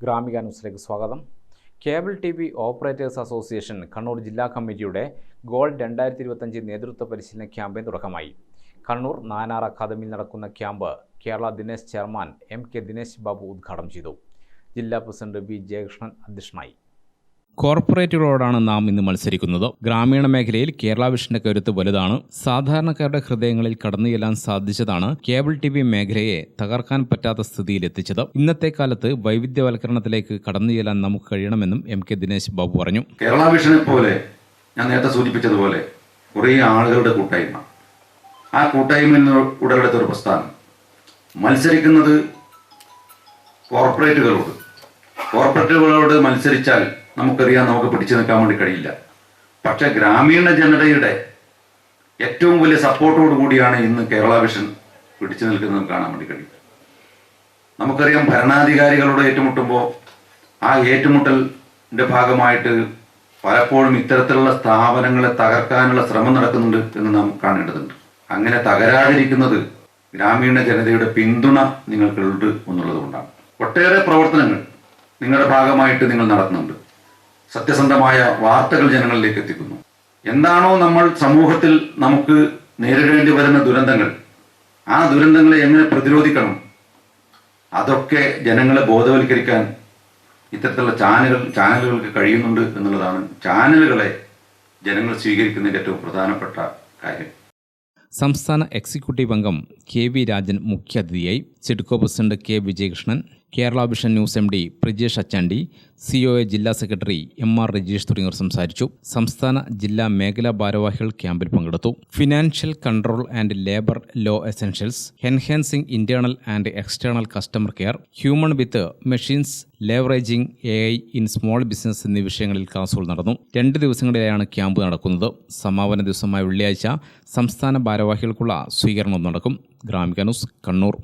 ഗ്രാമിക ന്യൂസിലേക്ക് സ്വാഗതം. Cable TV operators association Kannur ജില്ലാ കമ്മിറ്റിയുടെ ഗോൾഡ് 2025 നേതൃത്വ പരിശീലന ക്യാമ്പിന് തുടക്കമായി. കണ്ണൂർ നാനാർ അക്കാദമിയിൽ നടക്കുന്ന camp Kerala Dinesh chairman MK Dinesh Babu ഉദ്ഘാടനം ചെയ്തു. ജില്ലാ പ്രസിഡന്റ് B ജയകൃഷ്ണൻ അധ്യക്ഷനായി. കോർപ്പറേറ്റുകളോടാണ് നാം ഇന്ന് മത്സരിക്കുന്നത്. ഗ്രാമീണ മേഖലയിൽ കേരള വിഷന്റെ കരുത്ത് വലുതാണ്. സാധാരണക്കാരുടെ ഹൃദയങ്ങളിൽ കടന്നുചെല്ലാൻ സാധിച്ചതാണ് കേബിൾ TV മേഖലയെ തകർക്കാൻ പറ്റാത്ത സ്ഥിതിയിലെത്തിച്ചത്. ഇന്നത്തെ കാലത്ത് വൈവിധ്യവൽക്കരണത്തിലേക്ക് കടന്നുചെല്ലാൻ നമുക്ക് കഴിയണമെന്നും MK ദിനേശ് ബാബു പറഞ്ഞു. കേരള വിഷനെ പോലെ ഞാൻ നേരത്തെ സൂചിപ്പിച്ചതുപോലെ കുറേ ആളുകളുടെ കൂട്ടായ്മ, ആ കൂട്ടായ്മ ഉടലെടുത്ത ഒരു പ്രസ്ഥാനം മത്സരിക്കുന്നത് കോർപ്പറേറ്റുകളോട് മത്സരിച്ചാൽ നമുക്കറിയാം, നമുക്ക് പിടിച്ചു നിൽക്കാൻ വേണ്ടി കഴിയില്ല. പക്ഷെ ഗ്രാമീണ ജനതയുടെ ഏറ്റവും വലിയ സപ്പോർട്ടോടു കൂടിയാണ് ഇന്ന് കേരള വിഷൻ പിടിച്ചു നിൽക്കുന്നത് കാണാൻ വേണ്ടി കഴിയും. നമുക്കറിയാം, ഭരണാധികാരികളോട് ഏറ്റുമുട്ടുമ്പോൾ ആ ഏറ്റുമുട്ടലിന്റെ ഭാഗമായിട്ട് പലപ്പോഴും ഇത്തരത്തിലുള്ള സ്ഥാപനങ്ങളെ തകർക്കാനുള്ള ശ്രമം നടക്കുന്നുണ്ട് എന്ന് നാം കാണേണ്ടതുണ്ട്. അങ്ങനെ തകരാതിരിക്കുന്നത് ഗ്രാമീണ ജനതയുടെ പിന്തുണ നിങ്ങൾക്കുണ്ട് എന്നുള്ളത് കൊണ്ടാണ്. ഒട്ടേറെ പ്രവർത്തനങ്ങൾ നിങ്ങളുടെ ഭാഗമായിട്ട് നിങ്ങൾ നടത്തുന്നുണ്ട്. സത്യസന്ധമായ വാർത്തകൾ ജനങ്ങളിലേക്ക് എത്തിക്കുന്നു. എന്താണോ നമ്മൾ സമൂഹത്തിൽ നമുക്ക് നേരിടേണ്ടി വരുന്ന ദുരന്തങ്ങൾ, ആ ദുരന്തങ്ങളെ എങ്ങനെ പ്രതിരോധിക്കണം, അതൊക്കെ ജനങ്ങളെ ബോധവൽക്കരിക്കാൻ ഇത്തരത്തിലുള്ള ചാനലുകൾക്ക് കഴിയുന്നുണ്ട് എന്നുള്ളതാണ് ചാനലുകളെ ജനങ്ങൾ സ്വീകരിക്കുന്നതിൻ്റെ ഏറ്റവും പ്രധാനപ്പെട്ട കാര്യം. സംസ്ഥാന എക്സിക്യൂട്ടീവ് അംഗം KV രാജൻ മുഖ്യാതിഥിയായി. SIDCO president K Vijayakrishnan, Kerala vision news MD Prijesh Achandi, COA ജില്ലാ സെക്രട്ടറി MR രജീഷ് തുടങ്ങിയവർ സംസാരിച്ചു. സംസ്ഥാന ജില്ലാ മേഖലാ ഭാരവാഹികൾ ക്യാമ്പിൽ പങ്കെടുത്തു. Financial control and labour law essentials, enhancing internal and external customer care, human with machines, leveraging AI in small business എന്നീ വിഷയങ്ങളിൽ ക്ലാസുകൾ നടന്നു. 2 ദിവസങ്ങളിലായാണ് ക്യാമ്പ് നടക്കുന്നത്. സമാപന ദിവസമായ വെള്ളിയാഴ്ച സംസ്ഥാന ഭാരവാഹികൾക്കുള്ള സ്വീകരണം നടക്കും. ഗ്രാമിക ന്യൂസ്, കണ്ണൂർ.